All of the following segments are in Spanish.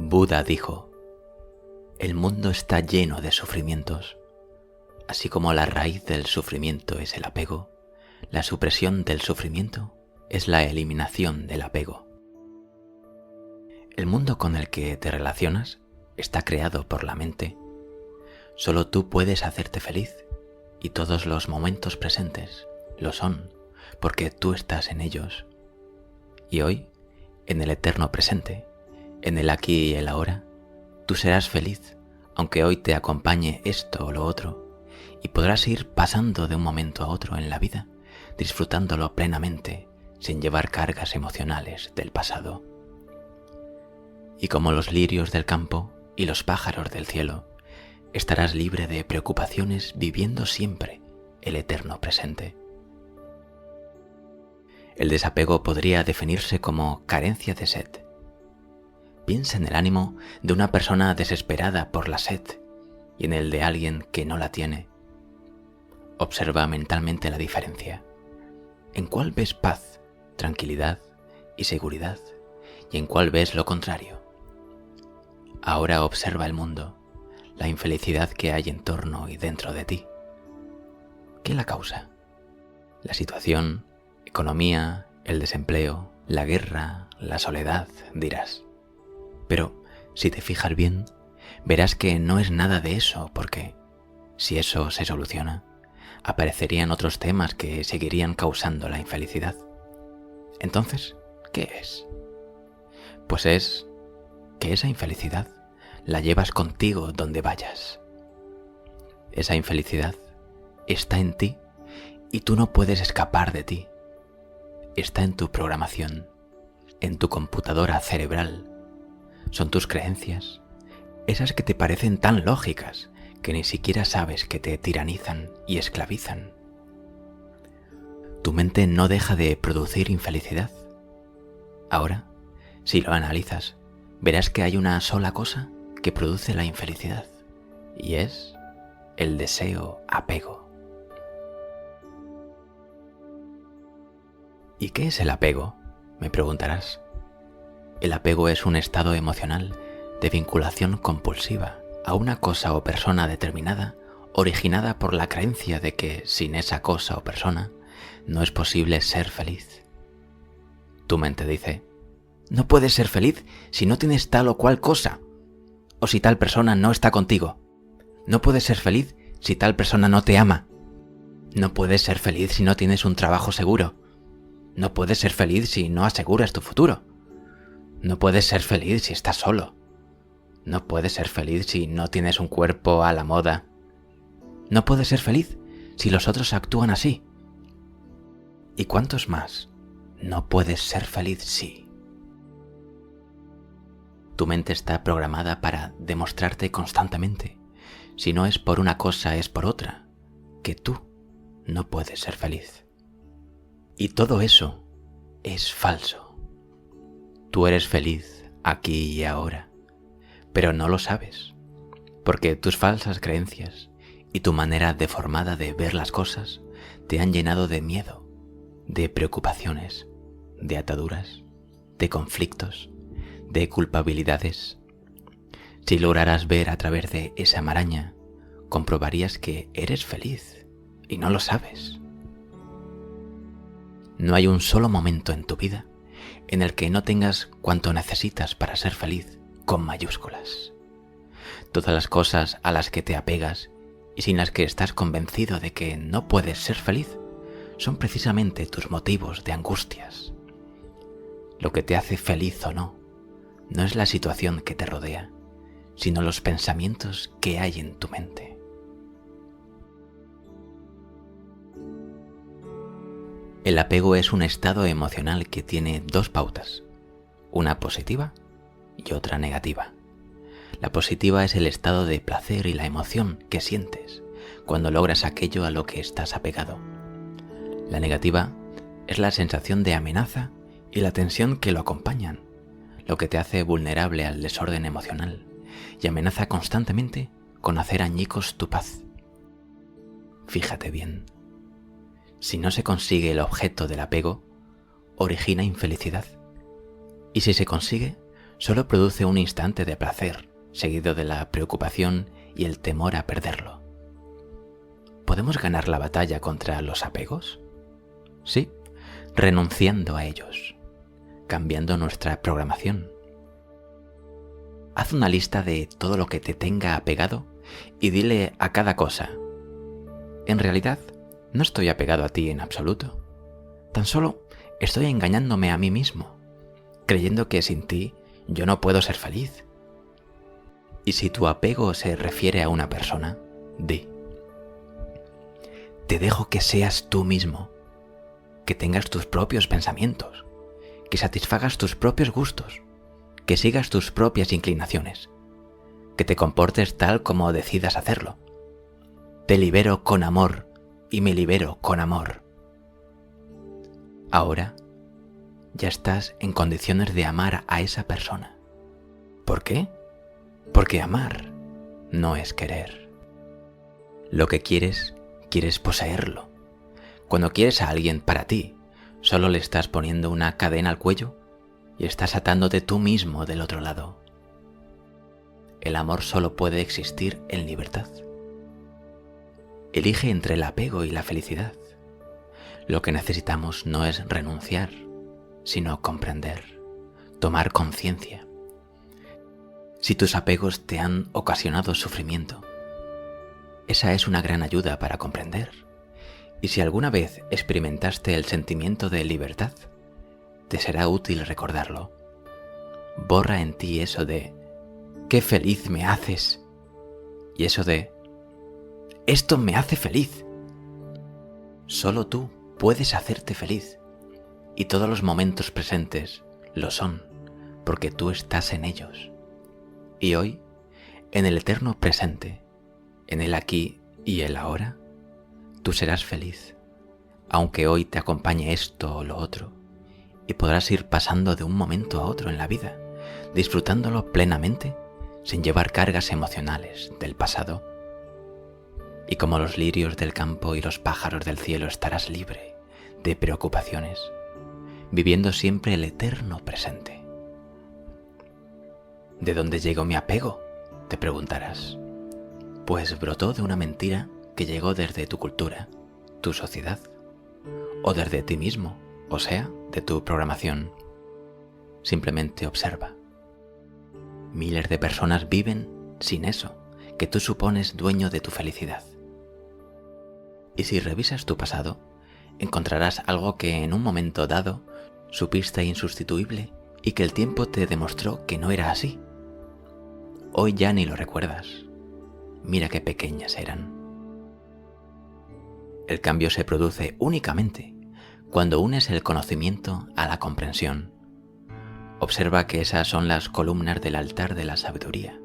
Buda dijo: el mundo está lleno de sufrimientos. Así como la raíz del sufrimiento es el apego, la supresión del sufrimiento es la eliminación del apego. El mundo con el que te relacionas está creado por la mente. Solo tú puedes hacerte feliz y todos los momentos presentes lo son porque tú estás en ellos. Y hoy, en el eterno presente, en el aquí y el ahora, tú serás feliz aunque hoy te acompañe esto o lo otro, y podrás ir pasando de un momento a otro en la vida, disfrutándolo plenamente, sin llevar cargas emocionales del pasado. Y como los lirios del campo y los pájaros del cielo, estarás libre de preocupaciones viviendo siempre el eterno presente. El desapego podría definirse como carencia de sed. Piensa en el ánimo de una persona desesperada por la sed y en el de alguien que no la tiene. Observa mentalmente la diferencia. ¿En cuál ves paz, tranquilidad y seguridad? ¿Y en cuál ves lo contrario? Ahora observa el mundo, la infelicidad que hay en torno y dentro de ti. ¿Qué la causa? La situación, economía, el desempleo, la guerra, la soledad, dirás. Pero si te fijas bien, verás que no es nada de eso, porque si eso se soluciona, aparecerían otros temas que seguirían causando la infelicidad. Entonces, ¿qué es? Pues es que esa infelicidad la llevas contigo donde vayas. Esa infelicidad está en ti y tú no puedes escapar de ti. Está en tu programación, en tu computadora cerebral. Son tus creencias, esas que te parecen tan lógicas que ni siquiera sabes que te tiranizan y esclavizan. Tu mente no deja de producir infelicidad. Ahora, si lo analizas, verás que hay una sola cosa que produce la infelicidad, y es el deseo apego. ¿Y qué es el apego?, me preguntarás. El apego es un estado emocional de vinculación compulsiva a una cosa o persona determinada, originada por la creencia de que sin esa cosa o persona no es posible ser feliz. Tu mente dice: no puedes ser feliz si no tienes tal o cual cosa, o si tal persona no está contigo. No puedes ser feliz si tal persona no te ama. No puedes ser feliz si no tienes un trabajo seguro. No puedes ser feliz si no aseguras tu futuro. No puedes ser feliz si estás solo. No puedes ser feliz si no tienes un cuerpo a la moda. No puedes ser feliz si los otros actúan así. ¿Y cuántos más? No puedes ser feliz si. Tu mente está programada para demostrarte constantemente, si no es por una cosa es por otra, que tú no puedes ser feliz. Y todo eso es falso. Tú eres feliz aquí y ahora, pero no lo sabes, porque tus falsas creencias y tu manera deformada de ver las cosas te han llenado de miedo, de preocupaciones, de ataduras, de conflictos, de culpabilidades. Si lograras ver a través de esa maraña, comprobarías que eres feliz y no lo sabes. No hay un solo momento en tu vida en el que no tengas cuanto necesitas para ser feliz con mayúsculas. Todas las cosas a las que te apegas y sin las que estás convencido de que no puedes ser feliz son precisamente tus motivos de angustias. Lo que te hace feliz o no es la situación que te rodea, sino los pensamientos que hay en tu mente. El apego es un estado emocional que tiene dos pautas, una positiva y otra negativa. La positiva es el estado de placer y la emoción que sientes cuando logras aquello a lo que estás apegado. La negativa es la sensación de amenaza y la tensión que lo acompañan, lo que te hace vulnerable al desorden emocional y amenaza constantemente con hacer añicos tu paz. Fíjate bien. Si no se consigue el objeto del apego, origina infelicidad. Y si se consigue, solo produce un instante de placer, seguido de la preocupación y el temor a perderlo. ¿Podemos ganar la batalla contra los apegos? Sí, renunciando a ellos, cambiando nuestra programación. Haz una lista de todo lo que te tenga apegado y dile a cada cosa: en realidad, no estoy apegado a ti en absoluto. Tan solo estoy engañándome a mí mismo, creyendo que sin ti yo no puedo ser feliz. Y si tu apego se refiere a una persona, di: te dejo que seas tú mismo, que tengas tus propios pensamientos, que satisfagas tus propios gustos, que sigas tus propias inclinaciones, que te comportes tal como decidas hacerlo. Te libero con amor y me libero con amor. Ahora ya estás en condiciones de amar a esa persona. ¿Por qué? Porque amar no es querer. Lo que quieres poseerlo. Cuando quieres a alguien para ti, solo le estás poniendo una cadena al cuello y estás atándote tú mismo del otro lado. El amor solo puede existir en libertad. Elige entre el apego y la felicidad. Lo que necesitamos no es renunciar, sino comprender, tomar conciencia. Si tus apegos te han ocasionado sufrimiento, esa es una gran ayuda para comprender. Y si alguna vez experimentaste el sentimiento de libertad, te será útil recordarlo. Borra en ti eso de «¡qué feliz me haces!» y eso de «esto me hace feliz». Solo tú puedes hacerte feliz y todos los momentos presentes lo son porque tú estás en ellos. Y hoy, en el eterno presente, en el aquí y el ahora, tú serás feliz, aunque hoy te acompañe esto o lo otro, y podrás ir pasando de un momento a otro en la vida, disfrutándolo plenamente, sin llevar cargas emocionales del pasado. Y como los lirios del campo y los pájaros del cielo estarás libre de preocupaciones, viviendo siempre el eterno presente. ¿De dónde llegó mi apego?, te preguntarás. Pues brotó de una mentira que llegó desde tu cultura, tu sociedad, o desde ti mismo, o sea, de tu programación. Simplemente observa. Miles de personas viven sin eso que tú supones dueño de tu felicidad. Y si revisas tu pasado, encontrarás algo que en un momento dado supiste insustituible y que el tiempo te demostró que no era así. Hoy ya ni lo recuerdas. Mira qué pequeñas eran. El cambio se produce únicamente cuando unes el conocimiento a la comprensión. Observa que esas son las columnas del altar de la sabiduría.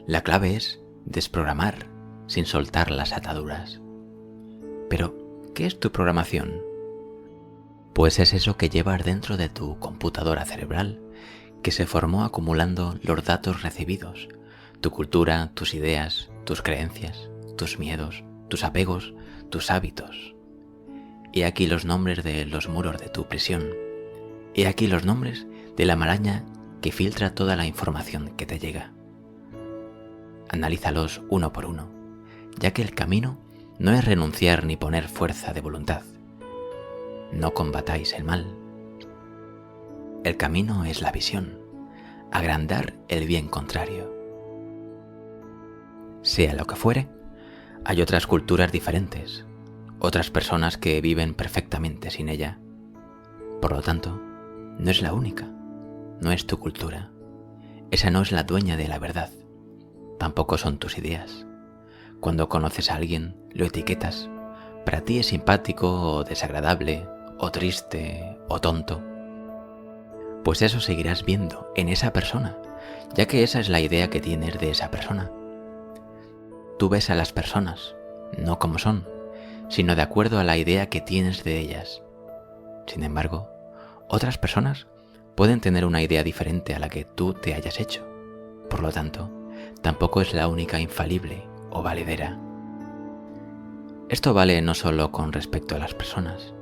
La clave es desprogramar sin soltar las ataduras. Pero, ¿qué es tu programación? Pues es eso que llevas dentro de tu computadora cerebral, que se formó acumulando los datos recibidos, tu cultura, tus ideas, tus creencias, tus miedos, tus apegos, tus hábitos. Y aquí los nombres de los muros de tu prisión. Y aquí los nombres de la maraña que filtra toda la información que te llega. Analízalos uno por uno, ya que el camino no es renunciar ni poner fuerza de voluntad. No combatáis el mal. El camino es la visión, agrandar el bien contrario. Sea lo que fuere, hay otras culturas diferentes, otras personas que viven perfectamente sin ella. Por lo tanto, no es la única, no es tu cultura. Esa no es la dueña de la verdad, tampoco son tus ideas. Cuando conoces a alguien, lo etiquetas. Para ti es simpático o desagradable, o triste, o tonto. Pues eso seguirás viendo en esa persona, ya que esa es la idea que tienes de esa persona. Tú ves a las personas, no como son, sino de acuerdo a la idea que tienes de ellas. Sin embargo, otras personas pueden tener una idea diferente a la que tú te hayas hecho. Por lo tanto, tampoco es la única infalible o valedera. Esto vale no solo con respecto a las personas,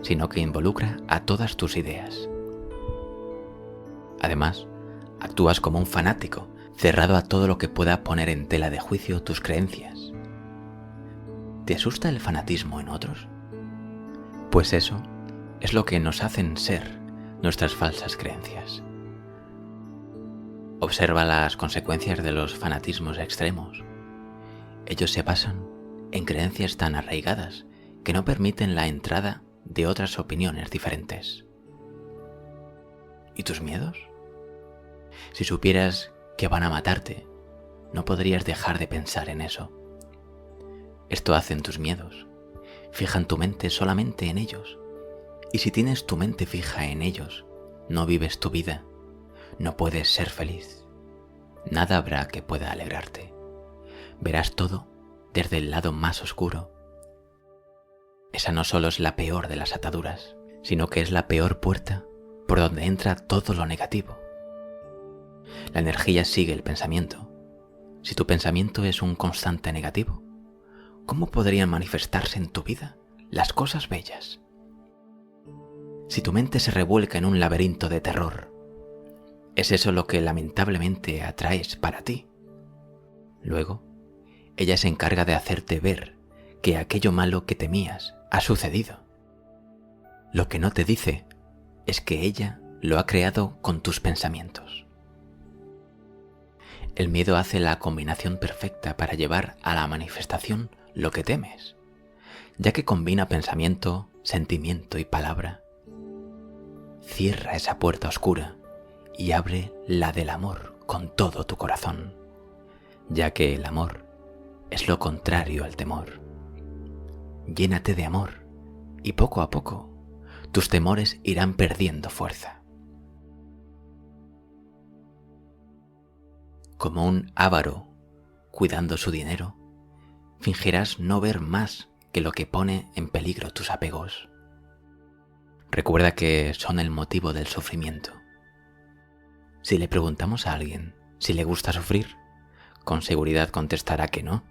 sino que involucra a todas tus ideas. Además, Actúas como un fanático, cerrado a todo lo que pueda poner en tela de juicio tus creencias. ¿Te asusta el fanatismo en otros? Pues eso es lo que nos hacen ser nuestras falsas creencias. Observa las consecuencias de los fanatismos extremos. Ellos se basan en creencias tan arraigadas que no permiten la entrada de otras opiniones diferentes. ¿Y tus miedos? Si supieras que van a matarte, no podrías dejar de pensar en eso. Esto hacen tus miedos. Fijan tu mente solamente en ellos. Y si tienes tu mente fija en ellos, no vives tu vida. No puedes ser feliz. Nada habrá que pueda alegrarte. Verás todo desde el lado más oscuro. Esa no solo es la peor de las ataduras, sino que es la peor puerta por donde entra todo lo negativo. La energía sigue el pensamiento. Si tu pensamiento es un constante negativo, ¿cómo podrían manifestarse en tu vida las cosas bellas? Si tu mente se revuelca en un laberinto de terror, ¿es eso lo que lamentablemente atraes para ti? Luego, ella se encarga de hacerte ver que aquello malo que temías ha sucedido. Lo que no te dice es que ella lo ha creado con tus pensamientos. El miedo hace la combinación perfecta para llevar a la manifestación lo que temes, ya que combina pensamiento, sentimiento y palabra. Cierra esa puerta oscura y abre la del amor con todo tu corazón, ya que el amor es lo contrario al temor. Llénate de amor y poco a poco tus temores irán perdiendo fuerza. Como un avaro cuidando su dinero, fingirás no ver más que lo que pone en peligro tus apegos. Recuerda que son el motivo del sufrimiento. Si le preguntamos a alguien si le gusta sufrir, con seguridad contestará que no.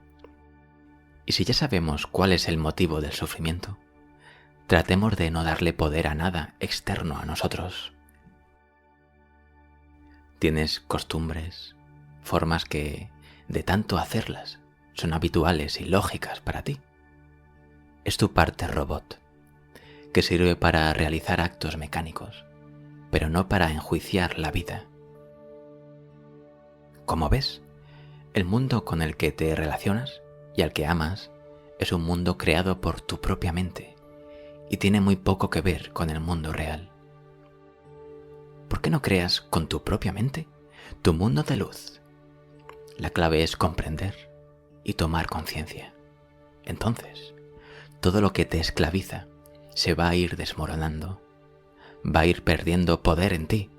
Y si ya sabemos cuál es el motivo del sufrimiento, tratemos de no darle poder a nada externo a nosotros. Tienes costumbres, formas que, de tanto hacerlas, son habituales y lógicas para ti. Es tu parte robot, que sirve para realizar actos mecánicos, pero no para enjuiciar la vida. Como ves, el mundo con el que te relacionas y al que amas es un mundo creado por tu propia mente y tiene muy poco que ver con el mundo real. ¿Por qué no creas con tu propia mente tu mundo de luz? La clave es comprender y tomar conciencia. Entonces, todo lo que te esclaviza se va a ir desmoronando, va a ir perdiendo poder en ti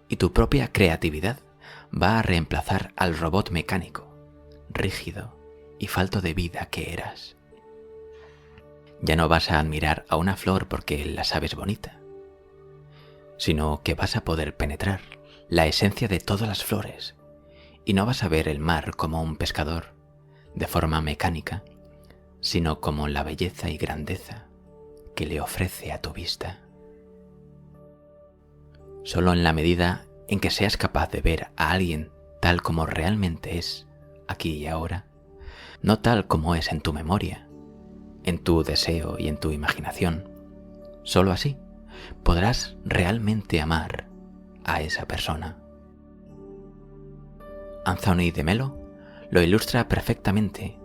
y tu propia creatividad va a reemplazar al robot mecánico, rígido y falto de vida que eras. Ya no vas a admirar a una flor porque la sabes bonita, sino que vas a poder penetrar la esencia de todas las flores y no vas a ver el mar como un pescador de forma mecánica, sino como la belleza y grandeza que le ofrece a tu vista. Solo en la medida en que seas capaz de ver a alguien tal como realmente es, aquí y ahora, no tal como es en tu memoria, en tu deseo y en tu imaginación, solo así podrás realmente amar a esa persona. Anthony de Melo lo ilustra perfectamente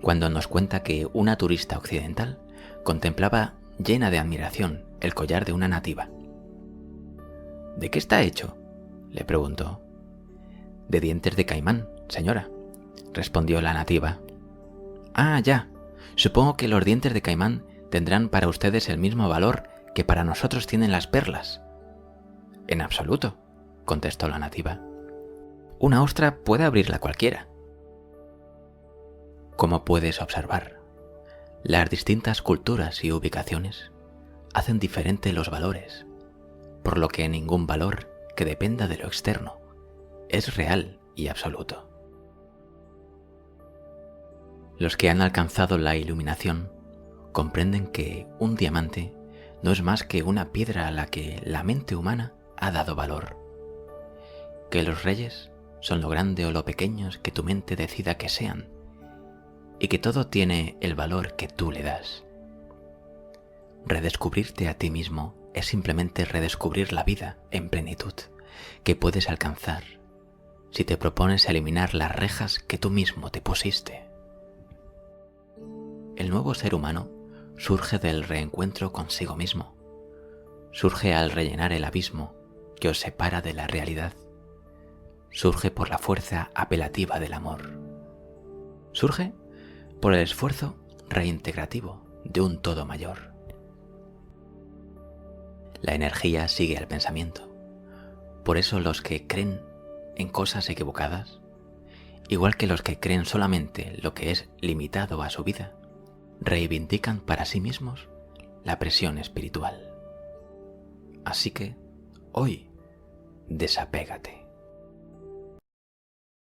cuando nos cuenta que una turista occidental contemplaba llena de admiración el collar de una nativa. ¿De qué está hecho?, le preguntó. «De dientes de caimán, señora», respondió la nativa. «Ah, ya. Supongo que los dientes de caimán tendrán para ustedes el mismo valor que para nosotros tienen las perlas». «En absoluto», contestó la nativa. «Una ostra puede abrirla cualquiera». Como puedes observar, las distintas culturas y ubicaciones hacen diferente los valores, por lo que ningún valor que dependa de lo externo es real y absoluto. Los que han alcanzado la iluminación comprenden que un diamante no es más que una piedra a la que la mente humana ha dado valor, que los reyes son lo grande o lo pequeños que tu mente decida que sean, y que todo tiene el valor que tú le das. Redescubrirte a ti mismo es simplemente redescubrir la vida en plenitud que puedes alcanzar si te propones eliminar las rejas que tú mismo te pusiste. El nuevo ser humano surge del reencuentro consigo mismo. Surge al rellenar el abismo que os separa de la realidad. Surge por la fuerza apelativa del amor. Surge por el esfuerzo reintegrativo de un todo mayor. La energía sigue al pensamiento. Por eso los que creen en cosas equivocadas, igual que los que creen solamente lo que es limitado a su vida, reivindican para sí mismos la presión espiritual. Así que, hoy, desapégate.